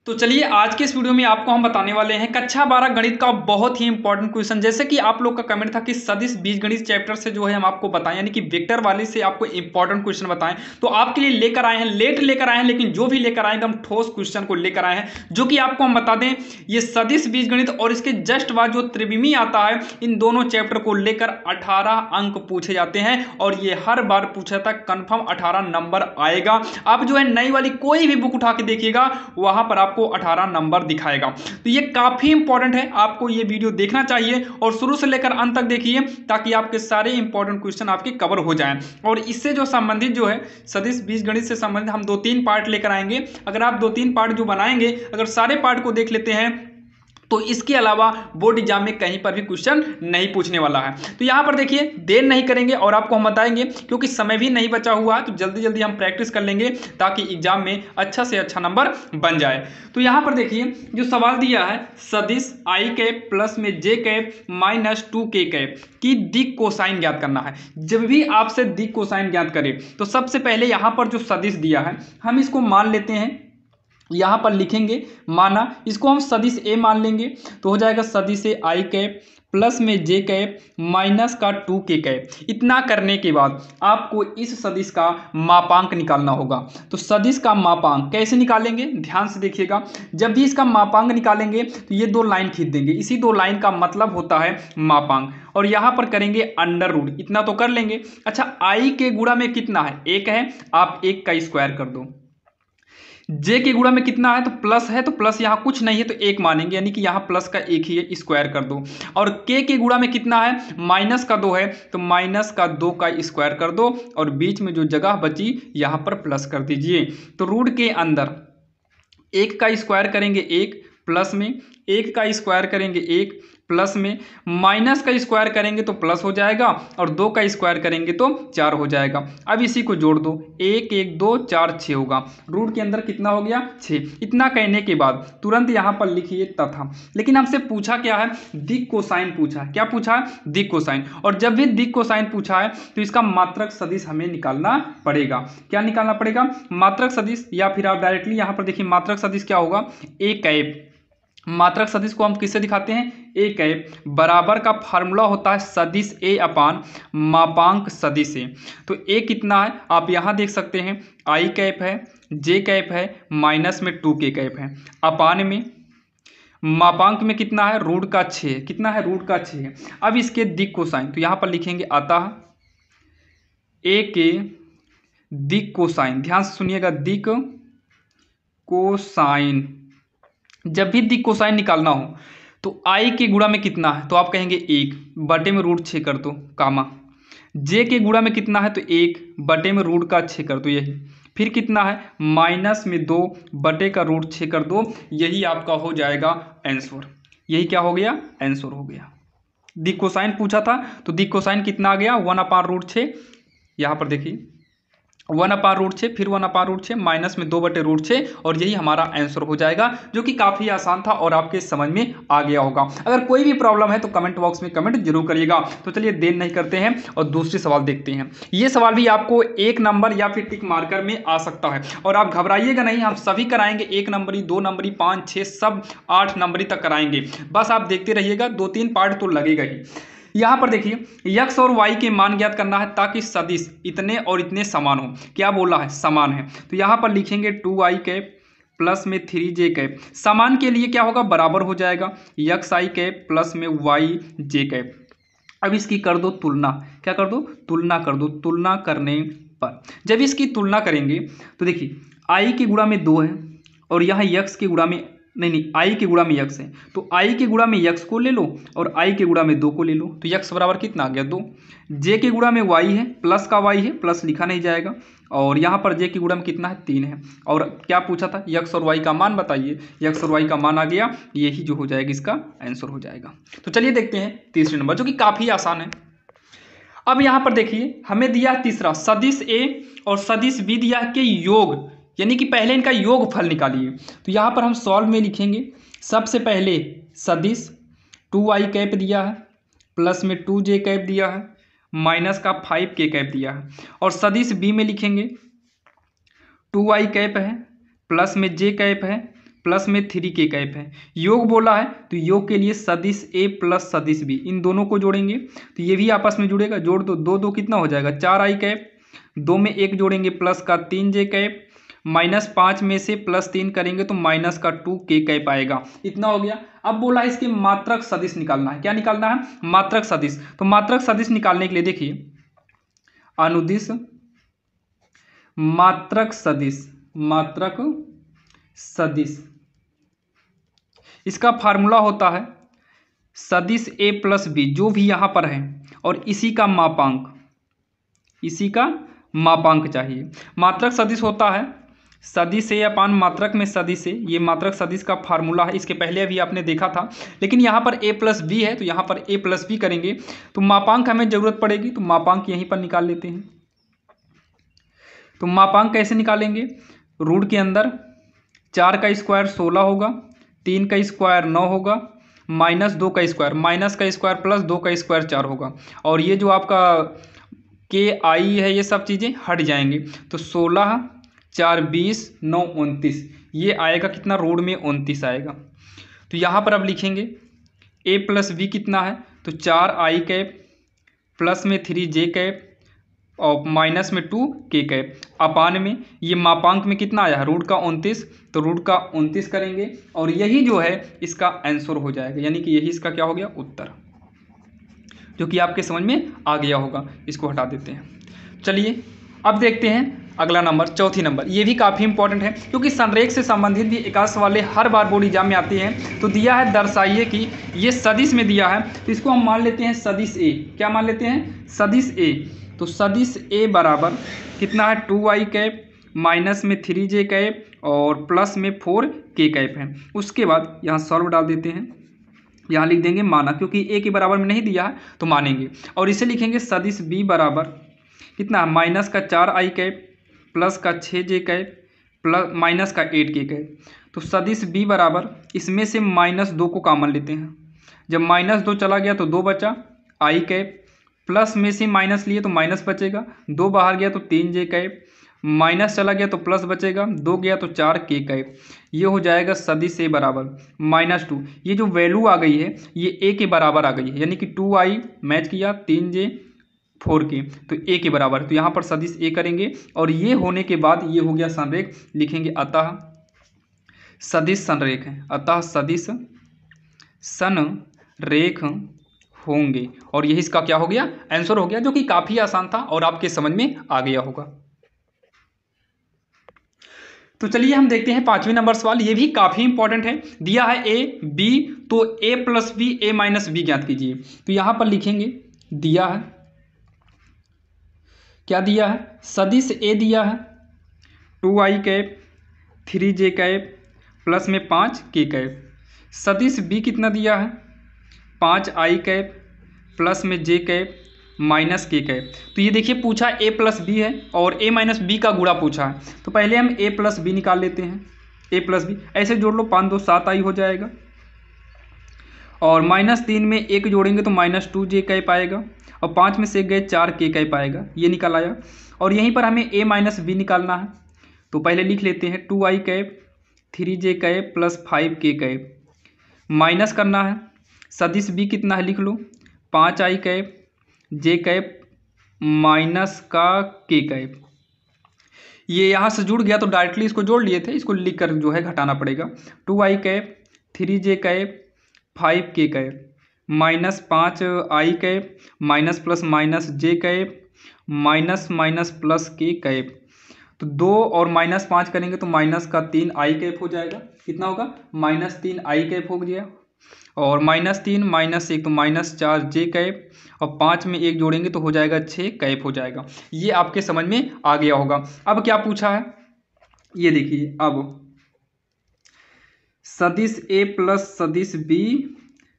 तो चलिए आज के इस वीडियो में आपको हम बताने वाले हैं कक्षा 12 गणित का बहुत ही इंपॉर्टेंट क्वेश्चन। जैसे कि आप लोग का कमेंट था कि सदिश बीजगणित चैप्टर से जो है हम आपको बताएं, यानी कि वेक्टर वाले से आपको इंपॉर्टेंट क्वेश्चन बताएं। तो आपके लिए लेकर आए हैं, लेट लेकर आए हैं, लेकिन जो भी लेकर आए एकदम ठोस क्वेश्चन को लेकर आए हैं, जो कि आपको हम बता दें ये सदिश बीजगणित और इसके जस्ट बाद जो त्रिविमी आता है, इन दोनों चैप्टर को लेकर 18 अंक पूछे जाते हैं और ये हर बार पूछा था, कंफर्म 18 नंबर आएगा। आप जो है नई वाली कोई भी बुक उठा के देखिएगा, वहां पर आपको 18 नंबर दिखाएगा। तो ये काफी इंपॉर्टेंट है, आपको ये वीडियो देखना चाहिए और शुरू से लेकर अंत तक देखिए ताकि आपके सारे इंपॉर्टेंट क्वेश्चन आपके कवर हो जाएं। और इससे जो संबंधित जो है सदिश बीजगणित से संबंधित हम 2-3 पार्ट लेकर आएंगे। अगर आप 2-3 पार्ट जो बनाएंगे, अगर सारे पार्ट को देख लेते हैं तो इसके अलावा बोर्ड एग्जाम में कहीं पर भी क्वेश्चन नहीं पूछने वाला है। तो यहां पर देखिए देर नहीं करेंगे और आपको हम बताएंगे, क्योंकि समय भी नहीं बचा हुआ है, तो जल्दी जल्दी हम प्रैक्टिस कर लेंगे ताकि एग्जाम में अच्छा से अच्छा नंबर बन जाए। तो यहां पर देखिए जो सवाल दिया है, सदिश आई कैप प्लस में जे कैप माइनस 2k कैप की दिक कोसाइन ज्ञात करना है। जब भी आपसे दिक कोसाइन ज्ञात करें तो सबसे पहले यहां पर जो सदिश दिया है हम इसको मान लेते हैं, यहां पर लिखेंगे माना, इसको हम सदिश ए मान लेंगे तो हो जाएगा सदिश ए आई कैप प्लस में जे कैप माइनस का 2k कैप। इतना करने के बाद आपको इस सदिश का मापांक निकालना होगा। तो सदिश का मापांक कैसे निकालेंगे, ध्यान से देखिएगा। जब भी इसका मापांक निकालेंगे तो ये दो लाइन खींच देंगे, इसी दो लाइन का मतलब होता है मापांक, और यहां पर करेंगे अंडर रूट, इतना तो कर लेंगे। अच्छा, आई के गुणा में कितना है, 1 है, आप 1 का स्क्वायर कर दो। जे के गुणा में कितना है, तो प्लस है, तो प्लस यहाँ कुछ नहीं है तो 1 मानेंगे, यानी कि यहाँ प्लस का 1 ही है, स्क्वायर कर दो। और के गुणा में कितना है, माइनस का 2 है, तो माइनस का 2 का स्क्वायर कर दो और बीच में जो जगह बची यहाँ पर प्लस कर दीजिए। तो रूट के अंदर 1 का स्क्वायर करेंगे 1 प्लस में, 1 का स्क्वायर करेंगे 1 प्लस में, माइनस का स्क्वायर करेंगे तो प्लस हो जाएगा और 2 का स्क्वायर करेंगे तो 4 हो जाएगा। अब इसी को जोड़ दो, 1 1 2 4 6 होगा। रूट के अंदर कितना हो गया, 6। इतना कहने के बाद तुरंत यहाँ पर लिखिए तथा। लेकिन हमसे पूछा क्या है, दिक कोसाइन पूछा है। क्या पूछा है, दिक कोसाइन। और जब भी दिक कोसाइन पूछा है तो इसका मात्रक सदिश हमें निकालना पड़ेगा। क्या निकालना पड़ेगा, मात्रक सदिश, या फिर आप डायरेक्टली यहाँ पर देखिए मात्रक सदिश क्या होगा, ए कैप। मात्रक सदिश को हम किससे दिखाते हैं, ए कैप बराबर का फार्मूला होता है सदिश ए अपान मापांक सदिश ए। तो ए कितना है आप यहाँ देख सकते हैं, आई कैप है, जे कैप है, माइनस में 2k कैप है, अपान में मापांक में कितना है, रूट का 6, कितना है, रूट का 6 है। अब इसके दिक कोसाइन तो यहाँ पर लिखेंगे अतः ए के दिक कोसाइन, ध्यान से सुनिएगा, दिक कोसाइन। जब भी दिक कोसाइन निकालना हो तो आई के गुणा में कितना है, तो आप कहेंगे 1 बटे में रूट 6 कर दो, कामा। जे के गुणा में कितना है, तो 1 बटे में रूट का 6 कर दो, यही। फिर कितना है, माइनस में 2 बटे का रूट 6 कर दो, यही आपका हो जाएगा आंसर। यही क्या हो गया, आंसर हो गया। दिक कोसाइन पूछा था तो दिक कोसाइन कितना आ गया, 1/√6। यहाँ पर देखिए 1/√6, फिर 1/√6, माइनस में 2 बटे रूट 6, और यही हमारा आंसर हो जाएगा, जो कि काफ़ी आसान था और आपके समझ में आ गया होगा। अगर कोई भी प्रॉब्लम है तो कमेंट बॉक्स में कमेंट जरूर करिएगा। तो चलिए देर नहीं करते हैं और दूसरे सवाल देखते हैं। ये सवाल भी आपको 1 नंबर या फिर टिक मार्कर में आ सकता है, और आप घबराइएगा नहीं, हम सभी कराएंगे, 1 नंबरी 2 नंबरी 5 6 सब 8 नंबरी तक कराएंगे। बस आप देखते रहिएगा, 2-3 पार्ट तो लगेगा ही। यहाँ पर देखिए x और y के मान ज्ञात करना है ताकि सदिश इतने और इतने समान हो। क्या बोला है, समान है। तो यहाँ पर लिखेंगे 2i कैप प्लस में 3j कैप। समान के लिए क्या होगा, बराबर हो जाएगा xi कैप प्लस में yj कैप। अब इसकी कर दो तुलना, क्या कर दो, तुलना कर दो। तुलना करने पर जब इसकी तुलना करेंगे तो देखिए i के गुणा में 2 है और यहाँ x के गुणा में नहीं, i के गुणा में x है, तो i के गुणा में x को ले लो और i के गुणा में 2 को ले लो, तो x बराबर कितना आ गया, 2। j के गुणा में y है, प्लस का y है, प्लस लिखा नहीं जाएगा, और यहाँ पर j के गुणा में कितना है, 3 है। और क्या पूछा था, x और y का मान बताइए, x और y का मान आ गया, यही जो हो जाएगा इसका आंसर हो जाएगा। तो चलिए देखते हैं तीसरे नंबर, जो कि काफ़ी आसान है। अब यहाँ पर देखिए हमें दिया तीसरा, सदिश a और सदिश b दिया के योग, यानी कि पहले इनका योग फल निकालिए। तो यहाँ पर हम सॉल्व में लिखेंगे, सबसे पहले सदिश 2i कैप दिया है प्लस में 2j कैप दिया है माइनस का 5k कैप दिया है, और सदिश b में लिखेंगे 2i कैप है प्लस में j कैप है प्लस में 3 के कैप है। योग बोला है तो योग के लिए सदिश ए प्लस सदिश बी, इन दोनों को जोड़ेंगे तो ये भी आपस में जुड़ेगा, जोड़ दो, दो दो कितना हो जाएगा 4 आई कैप, 2 में 1 जोड़ेंगे प्लस का 3 जे कैप, -5 में से +3 करेंगे तो माइनस का 2 के कैप आएगा। इतना हो गया। अब बोला है इसके मात्रक सदिश निकालना है। क्या निकालना है? मात्रक सदिश। तो मात्रक सदिश निकालने के लिए देखिए अनुदिश मात्रक सदिश, मात्रक सदिश, इसका फार्मूला होता है सदिश a प्लस बी, जो भी यहाँ पर है, और इसी का मापांक, इसी का मापांक चाहिए। मात्रक सदिश होता है सदिश ए अपान मात्रक में सदिश ए, ये मात्रक सदिश का फार्मूला है। इसके पहले अभी आपने देखा था, लेकिन यहाँ पर a प्लस बी है तो यहाँ पर a प्लस बी करेंगे तो मापांक हमें जरूरत पड़ेगी, तो मापांक यहीं पर निकाल लेते हैं। तो मापांक कैसे निकालेंगे? रूट के अंदर 4 का स्क्वायर 16 होगा, 3 का स्क्वायर 9 होगा, -2 का स्क्वायर, माइनस का स्क्वायर प्लस 2 का स्क्वायर 4 होगा, और ये जो आपका के आई है ये सब चीज़ें हट जाएंगे। तो 16 4 20 9 29, ये आएगा कितना? रूट में 29 आएगा। तो यहाँ पर अब लिखेंगे a प्लस बी कितना है? तो 4 आई कैप प्लस में 3 जे कैप और माइनस में 2 के कैप, अपान में ये मापांक में कितना आया है? रूट का 29, तो रूट का 29 करेंगे और यही जो है इसका आंसर हो जाएगा, यानी कि यही इसका क्या हो गया? उत्तर, जो कि आपके समझ में आ गया होगा। इसको हटा देते हैं। चलिए अब देखते हैं अगला नंबर, चौथी नंबर। ये भी काफ़ी इंपॉर्टेंट है क्योंकि संरेख से संबंधित भी एकांश वाले हर बार बोर्ड एग्जाम में आते हैं। तो दिया है दर्शाइए कि ये सदिश में दिया है, तो इसको हम मान लेते हैं सदिश ए। क्या मान लेते हैं? सदिश ए। तो सदिश ए बराबर कितना है? 2 आई कैप माइनस में 3 जे कैप और प्लस में 4 के कैप है। उसके बाद यहाँ सॉल्व डाल देते हैं, यहाँ लिख देंगे माना, क्योंकि ए के बराबर में नहीं दिया है तो मानेंगे। और इसे लिखेंगे सदिश बी बराबर कितना? माइनस का 4 आई कैप प्लस का 6 जे कैप प्लस माइनस का 8 के कैप। तो सदिश बी बराबर, इसमें से -2 को कॉमन लेते हैं, जब -2 चला गया तो 2 बचा आई कैप, प्लस में से माइनस लिए तो माइनस बचेगा, 2 बाहर गया तो 3 जे कैप, माइनस चला गया तो प्लस बचेगा, 2 गया तो 4 के कैप। ये हो जाएगा सदिश ए बराबर -2। ये जो वैल्यू आ गई है ये ए के बराबर आ गई है, यानी कि 2 आई मैच किया 3 जे 4 के, तो ए के बराबर। तो यहाँ पर सदिश ए करेंगे और ये होने के बाद ये हो गया संरेख, लिखेंगे अतः सदिश संरेख है, अतः सदिश संरेख होंगे, और यही इसका क्या हो गया? आंसर हो गया, जो कि काफ़ी आसान था और आपके समझ में आ गया होगा। तो चलिए हम देखते हैं 5वें नंबर सवाल। ये भी काफ़ी इंपॉर्टेंट है। दिया है ए बी, तो a plus B a minus B ज्ञात कीजिए। तो यहाँ पर लिखेंगे दिया है, क्या दिया है? सदिश ए दिया है 2 आई कैप 3 जे कैप प्लस में 5 के कैप। सदिश बी कितना दिया है? 5 आई कैप प्लस में जे कैप माइनस के कैप। तो ये देखिए पूछा a प्लस बी है और a माइनस बी का गुणा पूछा है, तो पहले हम a प्लस बी निकाल लेते हैं। a प्लस बी ऐसे जोड़ लो, 5 2 7 आई हो जाएगा, और -3 में 1 जोड़ेंगे तो -2 जे कैप आएगा, और 5 में से 1 गए 4 के कैप आएगा, ये निकल आया। और यहीं पर हमें a माइनस बी निकालना है, तो पहले लिख लेते हैं 2 आई कैप 3 जे कैप प्लस 5 के कैप, माइनस करना है। सदिश बी कितना है? लिख लो 5 आई कैप जे कैप माइनस का के कैप। ये यहाँ से जुड़ गया तो डायरेक्टली इसको जोड़ लिए थे, इसको लिख कर जो है घटाना पड़ेगा। 2 आई कैप 3 जे कैप 5 के कैप माइनस 5 आई कैप माइनस प्लस माइनस जे कैप माइनस माइनस प्लस के कैप। तो 2 और -5 करेंगे तो माइनस का 3 आई कैप हो जाएगा। कितना होगा? -3 आई कैप हो गया, और -3 -1 तो -4 जे कैप, और 5 में 1 जोड़ेंगे तो हो जाएगा 6 कैप हो जाएगा। ये आपके समझ में आ गया होगा। अब क्या पूछा है ये देखिए, अब सदिश ए प्लस सदिश बी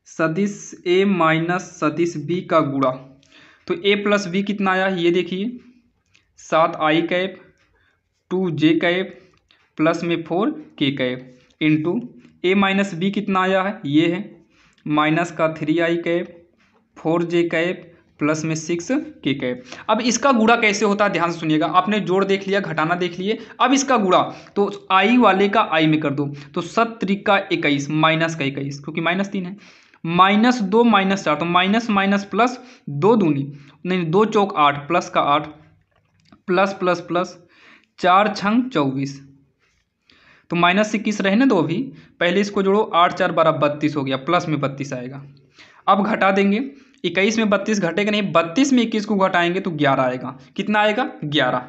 सदिश ए माइनस सदिश बी का गुणा। तो a प्लस बी कितना आया ये देखिए, 7 I cap 2 J cap plus में 4 K cap into a minus B कितना आया है ये है, माइनस का 3 I cap 4 J cap plus में 6 के कैप। अब इसका गुणा कैसे होता है ध्यान से सुनिएगा। आपने जोड़ देख लिया, घटाना देख लिए, अब इसका गुणा तो आई वाले का आई में कर दो, तो 7 त्रिका 21 माइनस का 21 क्योंकि -3 है, -2 -4 तो माइनस माइनस प्लस 2 दूनी नहीं 2 चौक 8 प्लस का 8 प्लस प्लस प्लस 4 छंग 24 तो -21 रहे ना दो अभी, पहले इसको जोड़ो 8 4 12 32 हो गया, प्लस में 32 आएगा। अब घटा देंगे, 21 में 32 घटेगा नहीं, 32 में 21 को घटाएंगे तो 11 आएगा। कितना आएगा 11,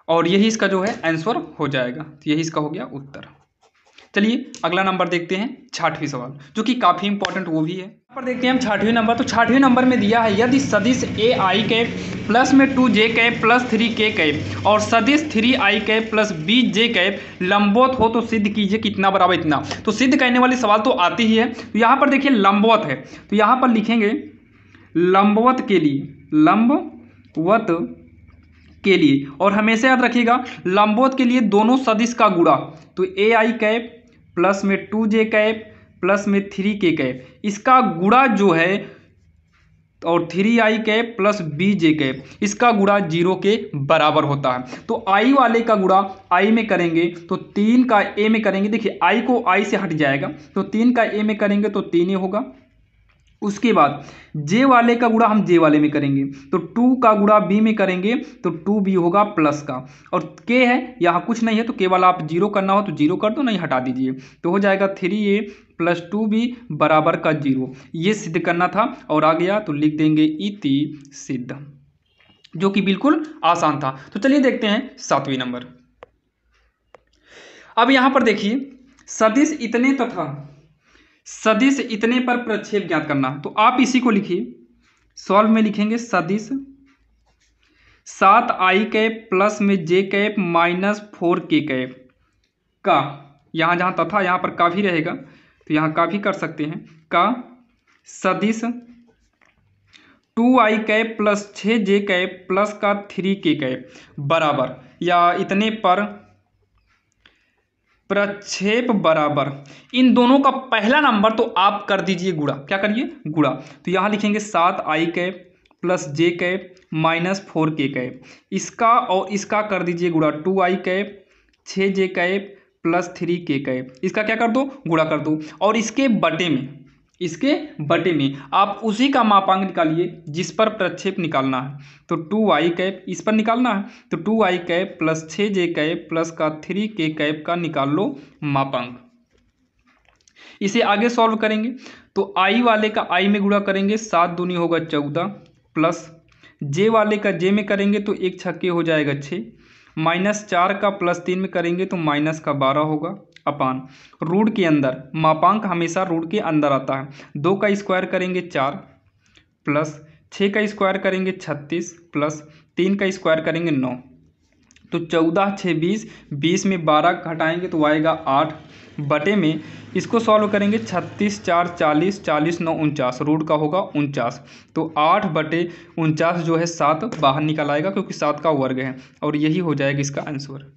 और यही इसका जो है आंसर हो जाएगा। तो यही इसका हो गया उत्तर। चलिए अगला नंबर देखते हैं, 6वां सवाल जो कि काफ़ी इंपॉर्टेंट वो भी है। यहाँ पर देखते हैं हम 6वें नंबर। तो 6वें नंबर में दिया है यदि सदिश ए आई कैप प्लस में 2j cap plus 3k cap और सदिश 3i cap plus bj cap लंबवत हो तो सिद्ध कीजिए कितना बराबर इतना। तो सिद्ध करने वाली सवाल तो आती ही है। तो यहाँ पर देखिए लंबवत है, तो यहाँ पर लिखेंगे लंबवत के लिए, लंबवत के लिए, और हमेशा याद रखिएगा लंबवत के लिए दोनों सदिश का गुणा, तो ए आई कैप प्लस में 2j कैप प्लस में 3k कैप, इसका गुणा जो है और 3i cap plus bj cap, इसका गुणा 0 के बराबर होता है। तो i वाले का गुणा i में करेंगे तो 3 का a में करेंगे, देखिए i को i से हट जाएगा, तो 3 का a में करेंगे तो 3a होगा। उसके बाद j वाले का गुणा हम j वाले में करेंगे, तो 2 का गुणा b में करेंगे तो 2b होगा प्लस का, और k है यहाँ कुछ नहीं है तो केवल आप 0 करना हो तो 0 कर दो, नहीं हटा दीजिए, तो हो जाएगा 3a प्लस 2b बराबर का 0। ये सिद्ध करना था और आ गया तो लिख देंगे इति सिद्ध, जो कि बिल्कुल आसान था। तो चलिए देखते हैं 7वें नंबर। अब यहाँ पर देखिए सदिश इतने तथा सदिश इतने पर प्रक्षेप ज्ञात करना, तो आप इसी को लिखिए, सॉल्व में लिखेंगे सदिश 7i कैप प्लस में j cap minus 4k cap का, यहाँ जहाँ तथा यहाँ पर का भी रहेगा तो यहाँ का भी कर सकते हैं, का सदिश 2i cap plus 6j cap plus का 3k कैप बराबर, या इतने पर प्रक्षेप बराबर इन दोनों का पहला नंबर तो आप कर दीजिए गुणा। क्या करिए गुणा, तो यहाँ लिखेंगे 7i cap plus j cap minus 4k cap, इसका और इसका कर दीजिए गुणा, 2i cap 6j cap plus 3k cap, इसका क्या कर दो गुणा कर दो, और इसके बटे में आप उसी का मापांक निकालिए जिस पर प्रक्षेप निकालना है, तो 2i कैप इस पर निकालना है, तो 2i cap plus 6j cap plus का 3k कैप का निकाल लो मापांक। इसे आगे सॉल्व करेंगे तो i वाले का i में गुणा करेंगे, 7 दूनी होगा 14 प्लस j वाले का j में करेंगे तो 1 छक्के हो जाएगा 6, माइनस 4 का प्लस 3 में करेंगे तो माइनस का 12 होगा, अपान रूट के अंदर, मापांक हमेशा रूट के अंदर आता है, 2 का स्क्वायर करेंगे 4 प्लस 6 का स्क्वायर करेंगे 36 प्लस 3 का स्क्वायर करेंगे 9, तो 14 6 20, 20 में 12 घटाएंगे तो आएगा 8 बटे में, इसको सॉल्व करेंगे 36 4 40, 40 9 49, रूट का होगा 49, तो 8 बटे 49 जो है 7 बाहर निकल आएगा क्योंकि 7 का वर्ग है, और यही हो जाएगा इसका आंसर।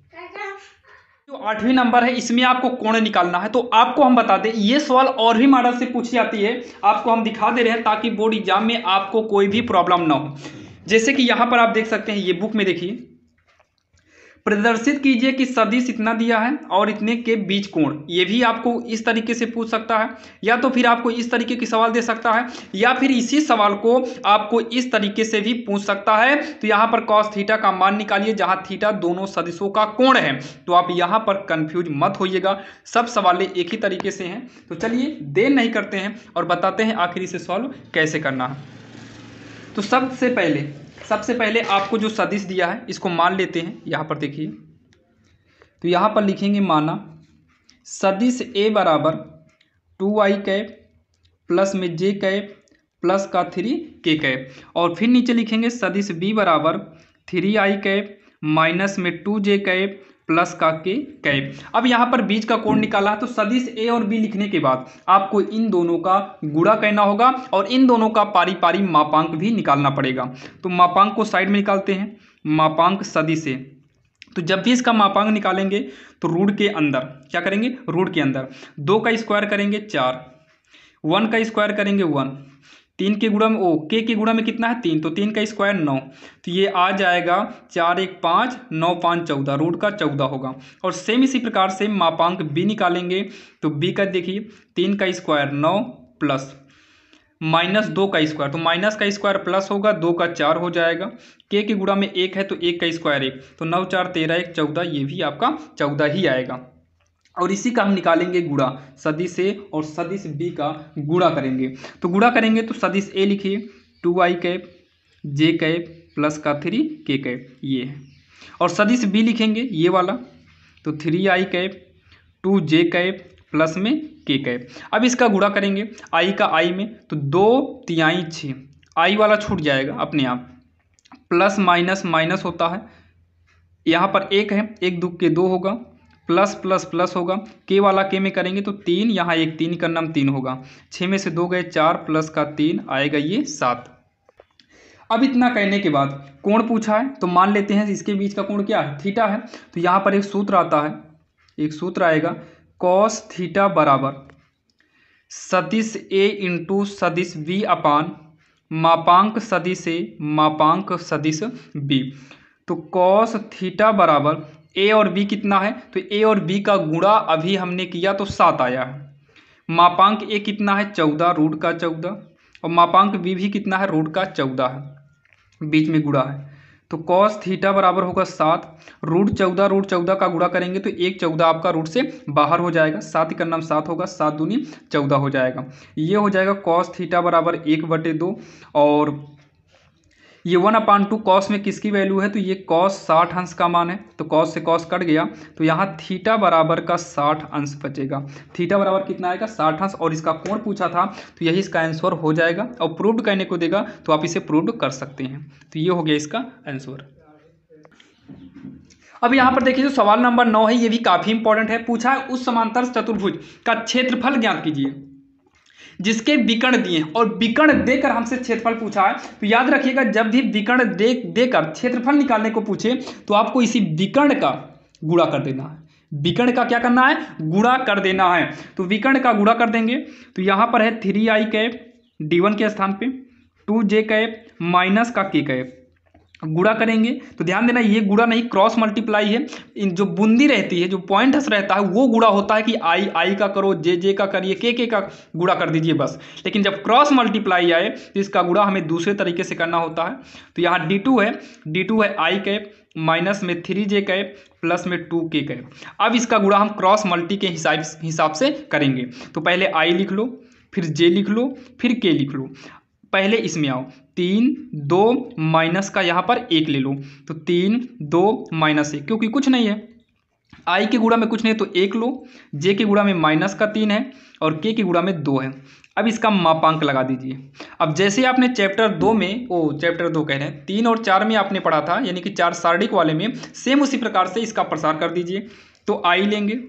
जो 8वें नंबर है इसमें आपको कोण निकालना है, तो आपको हम बता दें ये सवाल और भी मॉडल से पूछी जाती है, आपको हम दिखा दे रहे हैं ताकि बोर्ड एग्जाम में आपको कोई भी प्रॉब्लम ना हो। जैसे कि यहाँ पर आप देख सकते हैं, ये बुक में देखिए, प्रदर्शित कीजिए कि सदिश इतना दिया है और इतने के बीच कोण, ये भी आपको इस तरीके से पूछ सकता है, या तो फिर आपको इस तरीके की सवाल दे सकता है, या फिर इसी सवाल को आपको इस तरीके से भी पूछ सकता है। तो यहाँ पर cos थीटा का मान निकालिए जहाँ थीटा दोनों सदिशों का कोण है, तो आप यहाँ पर कंफ्यूज मत होइएगा, सब सवाल एक ही तरीके से हैं। तो चलिए देर नहीं करते हैं और बताते हैं आखिर इसे सॉल्व कैसे करना है। तो सबसे पहले आपको जो सदिश दिया है इसको मान लेते हैं। यहाँ पर देखिए, तो यहाँ पर लिखेंगे माना सदिश a बराबर 2i कैप प्लस में j कैप प्लस का 3k कैप, और फिर नीचे लिखेंगे सदिश b बराबर 3i कैप माइनस में 2j कैप प्लस का k कैप। अब यहाँ पर बीच का कोण निकाला है, तो सदिश a और b लिखने के बाद आपको इन दोनों का गुणा करना होगा और इन दोनों का पारी पारी मापांक भी निकालना पड़ेगा। तो मापांक को साइड में निकालते हैं, मापांक सदिश a, तो जब भी इसका मापांक निकालेंगे तो रूट के अंदर क्या करेंगे, रूट के अंदर 2 का स्क्वायर करेंगे 4, 1 का स्क्वायर करेंगे 1, 3 के गुणा में के के गुणा में कितना है 3, तो 3 का स्क्वायर 9, तो ये आ जाएगा 4 1 5 9 5 14, रूट का 14 होगा। और सेम इसी प्रकार से मापांक b निकालेंगे, तो b का देखिए 3 का स्क्वायर 9 प्लस -2 का स्क्वायर, तो माइनस का स्क्वायर प्लस होगा, 2 का 4 हो जाएगा। के गुणा में 1 है तो 1 का स्क्वायर 1, तो 9 4 13 1 14, ये भी आपका 14 ही आएगा। और इसी का हम निकालेंगे गुणा, सदिश ए और सदिश बी का गुणा करेंगे। तो गुणा करेंगे तो सदिश ए लिखिए 2i कैप जे कैप प्लस का 3 के कैप, ये है। और सदिश बी लिखेंगे ये वाला, तो 3i cap 2j cap plus में के कैप। अब इसका गुणा करेंगे i का i में, तो 2 तिहाई 6, i वाला छूट जाएगा अपने आप, प्लस माइनस माइनस होता है, यहाँ पर 1 है, 1 2 के 2 होगा, प्लस प्लस प्लस होगा, के वाला के में करेंगे तो 3, यहाँ 1 3 का नाम 3 होगा, 6 में से 2 गए 4 प्लस का 3 आएगा ये 7। अब इतना कहने के बाद कोण पूछा है, तो मान लेते हैं इसके बीच का कोण क्या है, थीटा है। तो यहाँ पर एक सूत्र आता है, एक सूत्र आएगा कॉस थीटा बराबर सदिश ए इंटू सदिश बी अपान मापांक सदिश ए मापांक सदिश बी। तो कॉस थीटा बराबर ए और बी कितना है, तो ए और बी का गुणा अभी हमने किया तो 7 आया है। मापांक ए कितना है 14, रूट का 14, और मापांक बी भी कितना है, रूट का 14 है, बीच में गुणा है। तो कॉस थीटा बराबर होगा 7, रूट 14 का गुणा करेंगे तो 1 14 आपका रूट से बाहर हो जाएगा, 7 का नाम 7 होगा, 7 दूनी 14 हो जाएगा। ये हो जाएगा कॉस थीटा बराबर 1/2, और ये 1/2 कॉस में किसकी वैल्यू है, तो ये कॉस 60 अंश का मान है, तो कॉस से कॉस कट गया, तो यहाँ थीटा बराबर का 60 अंश बचेगा। थीटा बराबर कितना आएगा 60 अंश, और इसका कोण पूछा था तो यही इसका आंसर हो जाएगा। और प्रूव्ड करने को देगा तो आप इसे प्रूव्ड कर सकते हैं। तो ये हो गया इसका आंसर। अब यहाँ पर देखिए जो सवाल नंबर 9 है ये भी काफ़ी इंपॉर्टेंट है। पूछा है उस समांतर चतुर्भुज का क्षेत्रफल ज्ञात कीजिए जिसके विकर्ण दिए, और विकर्ण देकर हमसे क्षेत्रफल पूछा है। तो याद रखिएगा जब भी विकर्ण देकर क्षेत्रफल निकालने को पूछे तो आपको इसी विकर्ण का गुणा कर देना है। विकर्ण का क्या करना है, गुणा कर देना है। तो विकर्ण का गुणा कर देंगे, तो यहाँ पर है 3i कैप d1 के स्थान पे 2j कैप माइनस का k कैप, गुणा करेंगे तो ध्यान देना ये गुणा नहीं क्रॉस मल्टीप्लाई है। इन जो बूंदी रहती है, जो पॉइंट्स रहता है वो गुणा होता है कि आई का करो, जे का करिए, के का गुणा कर दीजिए बस। लेकिन जब क्रॉस मल्टीप्लाई आए तो इसका गुणा हमें दूसरे तरीके से करना होता है। तो यहाँ d2 है आई कैप माइनस में 3j कैप प्लस में 2k कैप। अब इसका गुणा हम क्रॉस मल्टी के हिसाब से करेंगे। तो पहले आई लिख लो, फिर जे लिख लो, फिर के लिख लो। पहले इसमें आओ, 3 2 माइनस का यहाँ पर 1 ले लो, तो 3 2 माइनस 1, क्योंकि कुछ नहीं है, आई के गुणा में कुछ नहीं है तो 1 लो, जे के गुणा में माइनस का 3 है, और के के गुणा में 2 है। अब इसका मापांक लगा दीजिए। अब जैसे आपने चैप्टर 2 में चैप्टर 2 कह रहे हैं 3 और 4 में आपने पढ़ा था, यानी कि 4 सारणिक वाले में, सेम उसी प्रकार से इसका प्रसार कर दीजिए। तो आई लेंगे,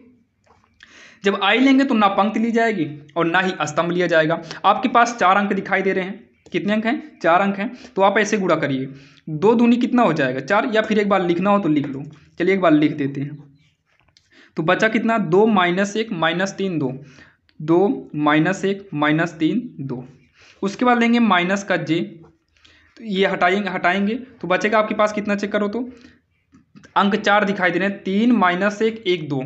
जब आई लेंगे तो ना पंक्ति ली जाएगी और ना ही स्तंभ लिया जाएगा। आपके पास 4 अंक दिखाई दे रहे हैं, कितने अंक हैं, 4 अंक हैं। तो आप ऐसे गुणा करिए, 2 दूनी कितना हो जाएगा 4, या फिर एक बार लिखना हो तो लिख लो। चलिए एक बार लिख देते हैं। तो बचा कितना 2 माइनस 1 माइनस 3 2, 2 माइनस 1 माइनस 3 2। उसके बाद लेंगे माइनस का जे, तो ये हटाएंगे तो बचेगा आपके पास कितना, चेक करो तो अंक 4 दिखाई दे रहे हैं, 3 माइनस 1 1 2,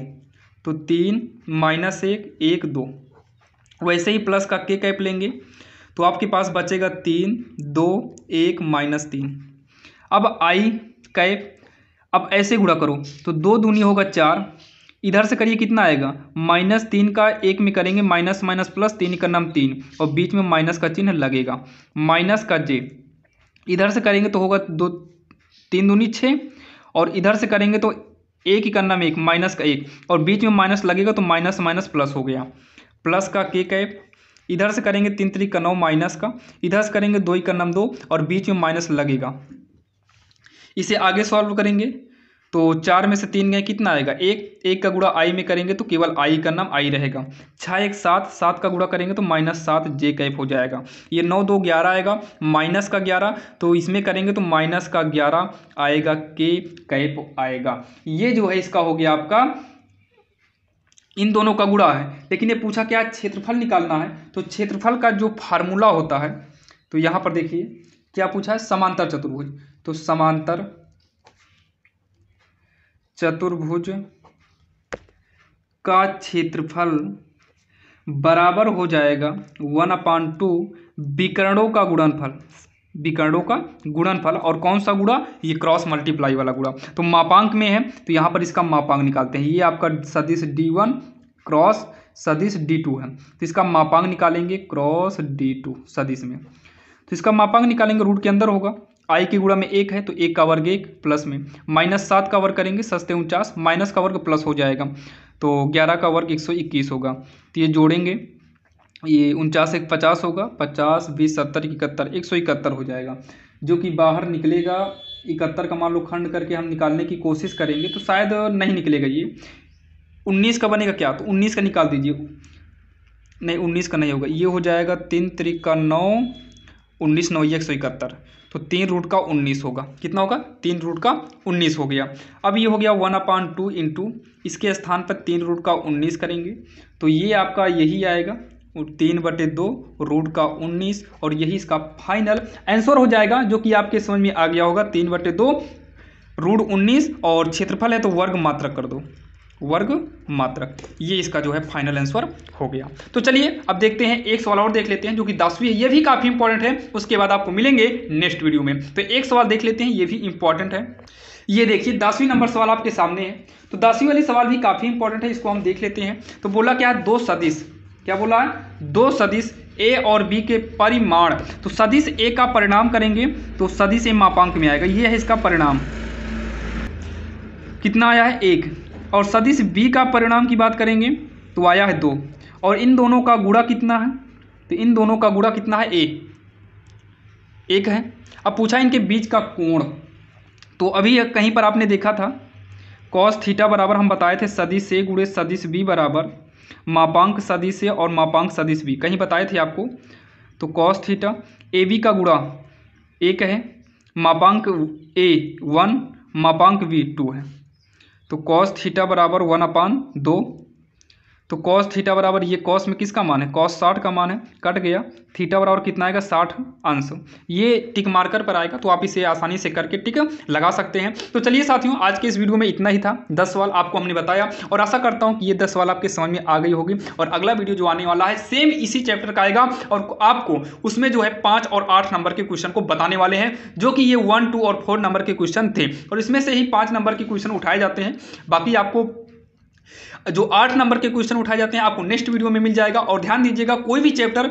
तो 3 माइनस 1 1 2। वैसे ही प्लस का के कैप लेंगे तो आपके पास बचेगा 3 2 1 माइनस 3। अब आई कैप, अब ऐसे गुणा करो तो 2 दूनी होगा 4, इधर से करिए कितना आएगा, -3 का 1 में करेंगे माइनस माइनस प्लस, 3 का नाम 3, और बीच में माइनस का चिन्ह लगेगा, माइनस का जे, इधर से करेंगे तो होगा 2 3 दूनी 6, और इधर से करेंगे तो 1 का नाम 1 माइनस का 1, और बीच में माइनस लगेगा तो माइनस माइनस प्लस हो गया, प्लस का के कैप, इधर से करेंगे 3 3 का 9 माइनस का, इधर से करेंगे 2 का नाम 2, और बीच में माइनस लगेगा। इसे आगे सॉल्व करेंगे तो 4 में से 3 गए, कितना आएगा 1 का गुणा आई में करेंगे तो केवल आई का नाम आई रहेगा, 6 1 7, 7 का गुणा करेंगे तो -7 जे कैप हो जाएगा। ये 9 2 11 आएगा, माइनस का 11, तो इसमें करेंगे तो माइनस का 11 आएगा, के कैप आएगा। ये जो है इसका हो गया आपका, इन दोनों का गुणा है। लेकिन ये पूछा क्या, क्षेत्रफल निकालना है। तो क्षेत्रफल का जो फार्मूला होता है, तो यहाँ पर देखिए क्या पूछा है, समांतर चतुर्भुज। तो समांतर चतुर्भुज का क्षेत्रफल बराबर हो जाएगा 1/2 विकर्णों का गुणनफल, विकर्णों का गुणनफल। और कौन सा गुणा, ये क्रॉस मल्टीप्लाई वाला गुणा। तो मापांक में है तो यहाँ पर इसका मापांक निकालते हैं। ये आपका सदिश D1 क्रॉस सदिश D2 है, तो इसका मापांक निकालेंगे क्रॉस D2 सदिश में। तो इसका मापांक निकालेंगे, रूट के अंदर होगा, आई की गुणा में 1 है तो 1 का वर्ग 1 प्लस में -7 का वर्ग करेंगे 7×49, माइनस का वर्ग प्लस हो जाएगा तो 11 का वर्ग 121 होगा। तो ये जोड़ेंगे, ये 49 1 50 होगा, 50 20 70 71 171 हो जाएगा, जो कि बाहर निकलेगा 71 का मान लो खंड करके हम निकालने की कोशिश करेंगे तो शायद नहीं निकलेगा। ये 19 का बनेगा क्या, तो 19 का निकाल दीजिए, नहीं 19 का नहीं होगा, ये हो जाएगा 3 3 का 9 19 9 171, तो 3 रूट का 19 होगा। कितना होगा, 3 रूट का 19 हो गया। अब ये हो गया 1/2 इंटू इसके स्थान पर 3 रूट का 19 करेंगे तो ये आपका यही आएगा 3/2 रूट का 19, और यही इसका फाइनल आंसर हो जाएगा, जो कि आपके समझ में आ गया होगा। 3/2 रूट 19 और क्षेत्रफल है तो वर्ग मात्रक कर दो, वर्ग मात्रक, ये इसका जो है फाइनल आंसर हो गया। तो चलिए अब देखते हैं एक सवाल और देख लेते हैं जो कि 10वीं है, ये भी काफ़ी इंपॉर्टेंट है, उसके बाद आपको मिलेंगे नेक्स्ट वीडियो में। तो एक सवाल देख लेते हैं, ये भी इंपॉर्टेंट है। ये देखिए 10वीं नंबर सवाल आपके सामने है, तो 10वीं वाली सवाल भी काफ़ी इंपॉर्टेंट है, इसको हम देख लेते हैं। तो बोला क्या है, दो सदिश, क्या बोला है, दो सदिश ए और बी के परिमाण। तो सदिश ए का परिणाम करेंगे तो सदिश ए मापांक में आएगा, ये है इसका परिणाम, कितना आया है 1। और सदिश बी का परिणाम की बात करेंगे तो आया है 2, और इन दोनों का गुणा कितना है, तो इन दोनों का गुणा कितना है, 1 है। अब पूछा इनके बीच का कोण, तो अभी कहीं पर आपने देखा था कॉस थीटा बराबर हम बताए थे सदिश ए गुणे सदिश बी बराबर मापांक सदिश ए और मापांक सदिश बी, कहीं बताए थे आपको। तो कॉस थीटा ए बी का गुणा 1 है, मापांक ए 1 मापांक बी 2 है, तो कॉस थीटा बराबर 1/2। तो कॉस थीटा बराबर, ये कॉस में किसका मान है, कॉस 60 का मान है, कट गया, थीटा बराबर कितना आएगा 60 अंश। ये टिक मार्कर पर आएगा, तो आप इसे आसानी से करके टिक लगा सकते हैं। तो चलिए साथियों, आज के इस वीडियो में इतना ही था, 10 सवाल आपको हमने बताया, और आशा करता हूं कि ये 10 सवाल आपके समझ में आ गई होगी। और अगला वीडियो जो आने वाला है सेम इसी चैप्टर का आएगा, और आपको उसमें जो है 5 और 8 नंबर के क्वेश्चन को बताने वाले हैं, जो कि ये 1 2 और 4 नंबर के क्वेश्चन थे, और इसमें से ही 5 नंबर के क्वेश्चन उठाए जाते हैं। बाकी आपको जो 8 नंबर के क्वेश्चन उठाए जाते हैं आपको नेक्स्ट वीडियो में मिल जाएगा। और ध्यान दीजिएगा, कोई भी चैप्टर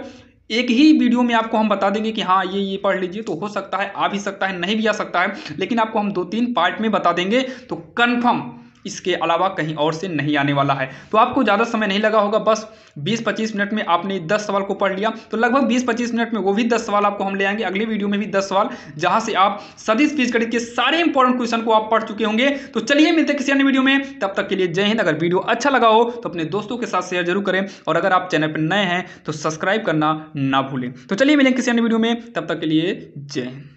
एक ही वीडियो में आपको हम बता देंगे कि हाँ ये पढ़ लीजिए, तो हो सकता है आ भी सकता है, नहीं भी आ सकता है, लेकिन आपको हम 2-3 पार्ट में बता देंगे, तो कन्फर्म इसके अलावा कहीं और से नहीं आने वाला है। तो आपको ज़्यादा समय नहीं लगा होगा, बस 20-25 मिनट में आपने 10 सवाल को पढ़ लिया, तो लगभग 20-25 मिनट में वो भी 10 सवाल आपको हम ले आएंगे। अगले वीडियो में भी 10 सवाल, जहां से आप सदिश बीजगणित के सारे इंपॉर्टेंट क्वेश्चन को आप पढ़ चुके होंगे। तो चलिए मिलते हैं किसी अन्य वीडियो में, तब तक के लिए जय हिंद। अगर वीडियो अच्छा लगा हो तो अपने दोस्तों के साथ शेयर जरूर करें, और अगर आप चैनल पर नए हैं तो सब्सक्राइब करना ना भूलें। तो चलिए मिलेंगे किसी अन्य वीडियो में, तब तक के लिए जय हिंद।